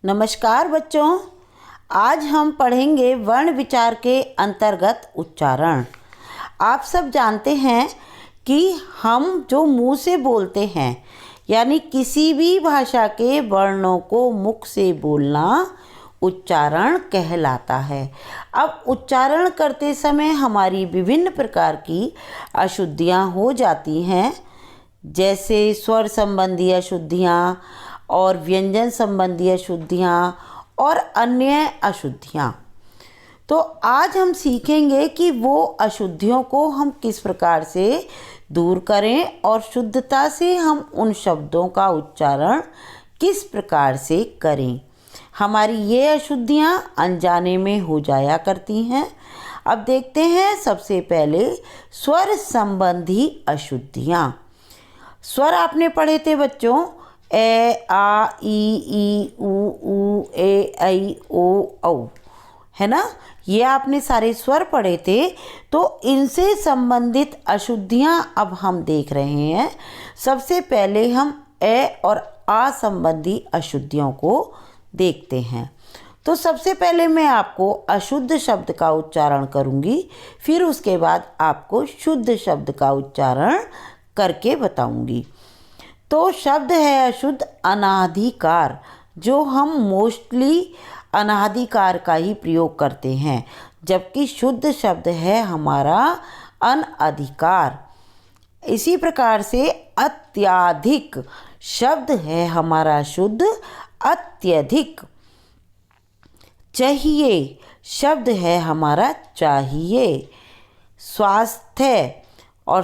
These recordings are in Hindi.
नमस्कार बच्चों, आज हम पढ़ेंगे वर्ण विचार के अंतर्गत उच्चारण। आप सब जानते हैं कि हम जो मुंह से बोलते हैं यानी किसी भी भाषा के वर्णों को मुख से बोलना उच्चारण कहलाता है। अब उच्चारण करते समय हमारी विभिन्न प्रकार की अशुद्धियाँ हो जाती हैं, जैसे स्वर संबंधी अशुद्धियाँ और व्यंजन संबंधी अशुद्धियाँ और अन्य अशुद्धियाँ। तो आज हम सीखेंगे कि वो अशुद्धियों को हम किस प्रकार से दूर करें और शुद्धता से हम उन शब्दों का उच्चारण किस प्रकार से करें। हमारी ये अशुद्धियाँ अनजाने में हो जाया करती हैं। अब देखते हैं सबसे पहले स्वर संबंधी अशुद्धियाँ। स्वर आपने पढ़े थे बच्चों, ए आ ई ऊ ऊ ए ऐ ओ औ, है ना। ये आपने सारे स्वर पढ़े थे। तो इनसे संबंधित अशुद्धियाँ अब हम देख रहे हैं। सबसे पहले हम ए और आ संबंधी अशुद्धियों को देखते हैं। तो सबसे पहले मैं आपको अशुद्ध शब्द का उच्चारण करूँगी, फिर उसके बाद आपको शुद्ध शब्द का उच्चारण करके बताऊँगी। तो शब्द है अशुद्ध अनाधिकार, जो हम मोस्टली अनाधिकार का ही प्रयोग करते हैं, जबकि शुद्ध शब्द है हमारा अनधिकार। इसी प्रकार से अत्याधिक शब्द है हमारा शुद्ध अत्यधिक। चाहिए शब्द है हमारा चाहिए। स्वास्थ्य और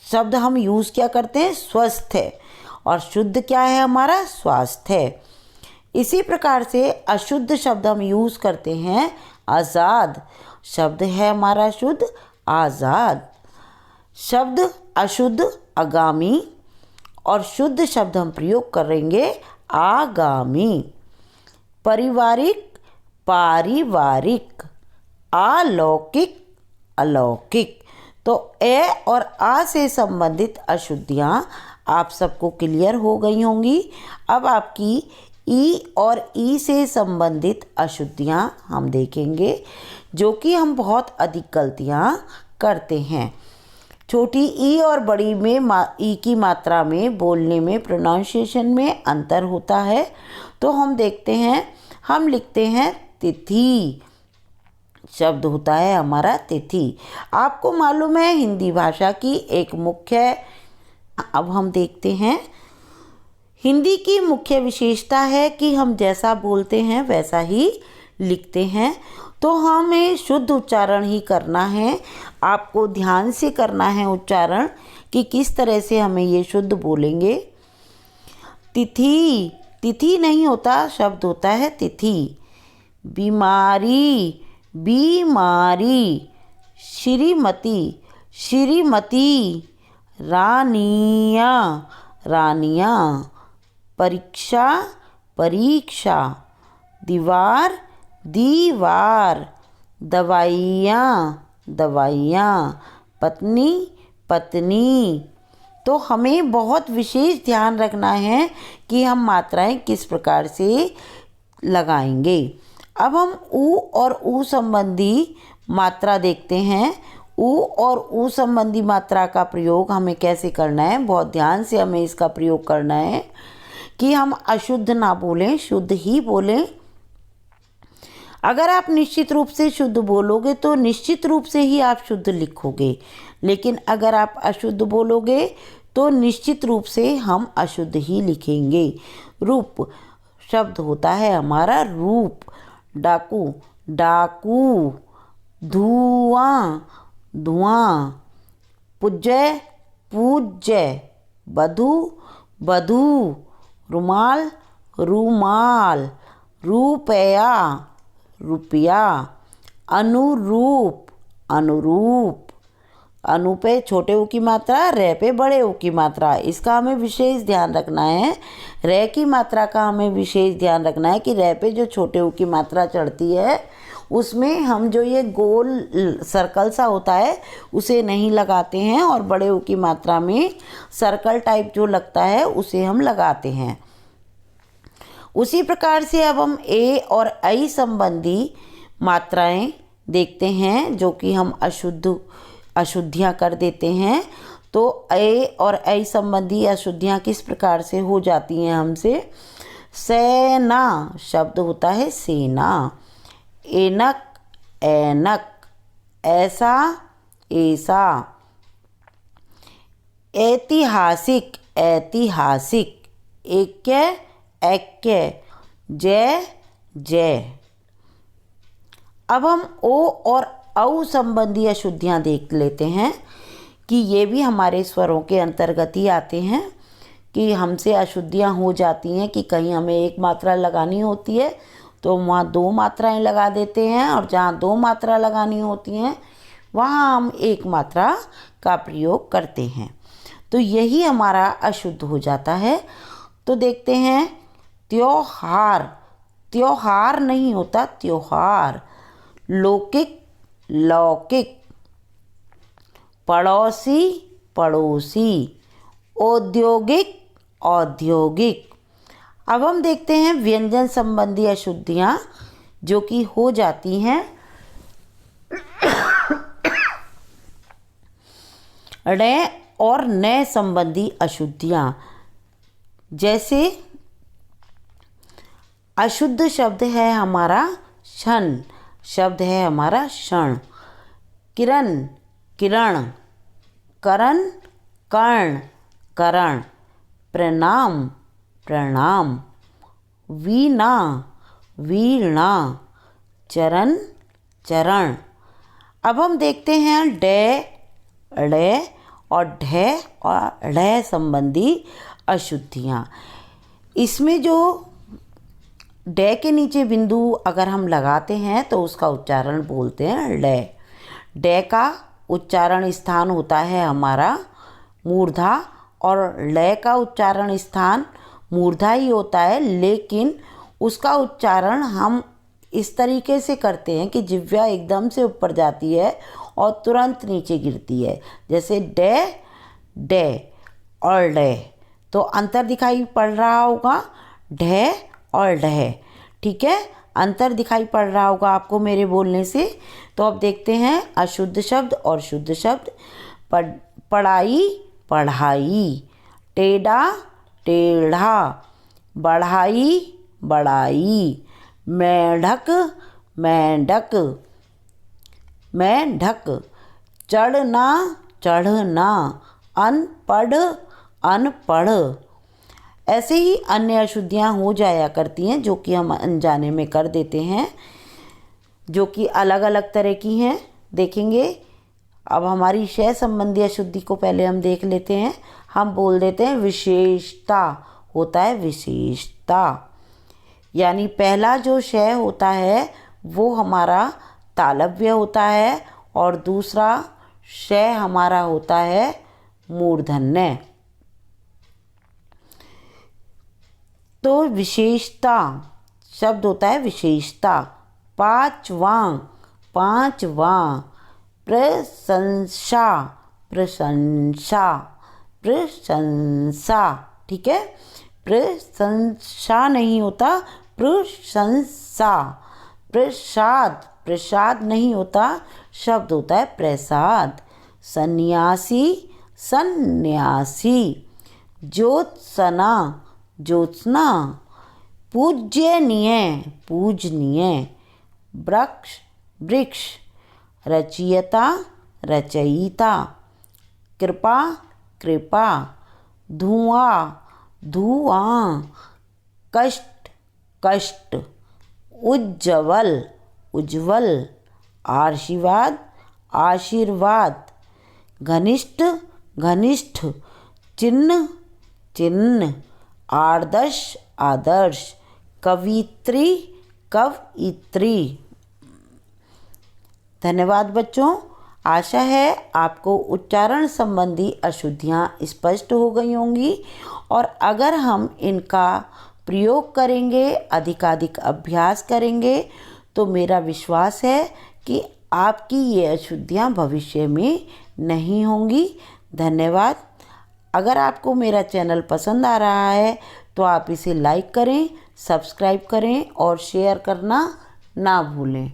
शब्द हम यूज़ क्या करते हैं, स्वस्थ है, और शुद्ध क्या है हमारा, स्वास्थ्य। इसी प्रकार से अशुद्ध शब्द हम यूज़ करते हैं आज़ाद। शब्द है हमारा शुद्ध आज़ाद। शब्द अशुद्ध आगामी, और शुद्ध शब्द हम प्रयोग करेंगे आगामी। पारिवारिक पारिवारिक, अलौकिक अलौकिक। तो ए और आ से संबंधित अशुद्धियाँ आप सबको क्लियर हो गई होंगी। अब आपकी ई और ई से संबंधित अशुद्धियाँ हम देखेंगे, जो कि हम बहुत अधिक गलतियाँ करते हैं। छोटी ई और बड़ी में ई की मात्रा में बोलने में, प्रोनाउंसिएशन में अंतर होता है। तो हम देखते हैं, हम लिखते हैं तिथि, शब्द होता है हमारा तिथि। आपको मालूम है हिंदी भाषा की एक मुख्य, अब हम देखते हैं, हिंदी की मुख्य विशेषता है कि हम जैसा बोलते हैं वैसा ही लिखते हैं। तो हमें शुद्ध उच्चारण ही करना है। आपको ध्यान से करना है उच्चारण कि किस तरह से हमें ये शुद्ध बोलेंगे। तिथि, तिथि नहीं होता, शब्द होता है तिथि। बीमारी बीमारी। श्रीमती श्रीमती। रानियाँ रानियाँ। परीक्षा परीक्षा। दीवार दीवार। दवाइयाँ दवाइयाँ। पत्नी पत्नी। तो हमें बहुत विशेष ध्यान रखना है कि हम मात्राएं किस प्रकार से लगाएंगे। अब हम ऊ और ऊ संबंधी मात्रा देखते हैं। ऊ और ऊ संबंधी मात्रा का प्रयोग हमें कैसे करना है, बहुत ध्यान से हमें इसका प्रयोग करना है कि हम अशुद्ध ना बोलें, शुद्ध ही बोलें। अगर आप निश्चित रूप से शुद्ध बोलोगे तो निश्चित रूप से ही आप शुद्ध लिखोगे, लेकिन अगर आप अशुद्ध बोलोगे तो निश्चित रूप से हम अशुद्ध ही लिखेंगे। रूप, शब्द होता है हमारा रूप। डाकू डाकू। धुआं धुआं। पूज्य पूज्य। बधू बधू। रुमाल रुमाल। रुपया रुपया। अनुरूप अनुरूप। अनु पे छोटे ऊ की मात्रा, रे पे बड़े ऊ की मात्रा, इसका हमें विशेष ध्यान रखना है। रे की मात्रा का हमें विशेष ध्यान रखना है कि रे पे जो छोटे ऊ की मात्रा चढ़ती है उसमें हम जो ये गोल सर्कल सा होता है उसे नहीं लगाते हैं, और बड़े ऊ की मात्रा में सर्कल टाइप जो लगता है उसे हम लगाते हैं। उसी प्रकार से अब हम ए और ऐ संबंधी मात्राएं देखते हैं जो कि हम अशुद्धियाँ कर देते हैं। तो ए और ऐ संबंधी अशुद्धियाँ किस प्रकार से हो जाती हैं हमसे। सेना शब्द होता है सेना, एनक ऐनक, ऐसा ऐसा, ऐतिहासिक ऐतिहासिक, ऐक्य ऐक्य, जय जय। अब हम ओ और औ संबंधी अशुद्धियाँ देख लेते हैं कि ये भी हमारे स्वरों के अंतर्गत ही आते हैं कि हमसे अशुद्धियाँ हो जाती हैं कि कहीं हमें एक मात्रा लगानी होती है तो वहाँ दो मात्राएं लगा देते हैं, और जहाँ दो मात्रा लगानी होती हैं वहाँ हम एक मात्रा का प्रयोग करते हैं, तो यही हमारा अशुद्ध हो जाता है। तो देखते हैं त्योहार, त्योहार नहीं होता त्योहार, लौकिक लौकिक, पड़ोसी पड़ोसी, औद्योगिक औद्योगिक। अब हम देखते हैं व्यंजन संबंधी अशुद्धियाँ जो कि हो जाती हैं। ण और न संबंधी अशुद्धियाँ, जैसे अशुद्ध शब्द है हमारा क्षण, शब्द है हमारा क्षण। किरण किरण, करण कर्ण करण, प्रणाम प्रणाम, वीणा वीणा, चरण चरण। अब हम देखते हैं डे ड़ और ढ और ढ़ संबंधी अशुद्धियाँ। इसमें जो डे के नीचे बिंदु अगर हम लगाते हैं तो उसका उच्चारण बोलते हैं डे। डे का उच्चारण स्थान होता है हमारा मूर्धा, और लय का उच्चारण स्थान मूर्धा ही होता है, लेकिन उसका उच्चारण हम इस तरीके से करते हैं कि जिह्वा एकदम से ऊपर जाती है और तुरंत नीचे गिरती है, जैसे डे डे और डे। तो अंतर दिखाई पड़ रहा होगा ढ और ढह, ठीक है, अंतर दिखाई पड़ रहा होगा आपको मेरे बोलने से। तो अब देखते हैं अशुद्ध शब्द और शुद्ध शब्द। पढ़ाई पढ़ाई, टेढ़ा टेढ़ा, बढ़ाई बढ़ाई, मेंढक मेंढक मेंढक, चढ़ना चढ़ना, अनपढ़ अनपढ़। ऐसे ही अन्य अशुद्धियाँ हो जाया करती हैं जो कि हम अनजाने में कर देते हैं, जो कि अलग अलग तरह की हैं, देखेंगे। अब हमारी शय संबंधी अशुद्धि को पहले हम देख लेते हैं। हम बोल देते हैं विशेषता, होता है विशेषता, यानी पहला जो शय होता है वो हमारा तालव्य होता है और दूसरा शय हमारा होता है मूर्धन्य। तो विशेषता शब्द होता है विशेषता। पांचवा पांचवा, प्रशंसा प्रशंसा प्रशंसा, ठीक है, प्रशंसा नहीं होता प्रशंसा। प्रसाद प्रसाद नहीं होता, शब्द होता है प्रसाद। सन्यासी सन्यासी, ज्योत्सना ज्योत्सना, पूज्यनीय पूजनीय, वृक्ष वृक्ष, रचयिता रचयिता, कृपा कृपा, धुआं धुआं, कष्ट कष्ट, उज्ज्वल उज्ज्वल, आशीर्वाद आशीर्वाद, घनिष्ठ घनिष्ठ, चिन्ह चिन्ह, आदर्श आदर्श, कवित्री कवयित्री। धन्यवाद बच्चों, आशा है आपको उच्चारण संबंधी अशुद्धियाँ स्पष्ट हो गई होंगी, और अगर हम इनका प्रयोग करेंगे, अधिकाधिक अभ्यास करेंगे, तो मेरा विश्वास है कि आपकी ये अशुद्धियाँ भविष्य में नहीं होंगी। धन्यवाद। अगर आपको मेरा चैनल पसंद आ रहा है तो आप इसे लाइक करें, सब्सक्राइब करें और शेयर करना ना भूलें।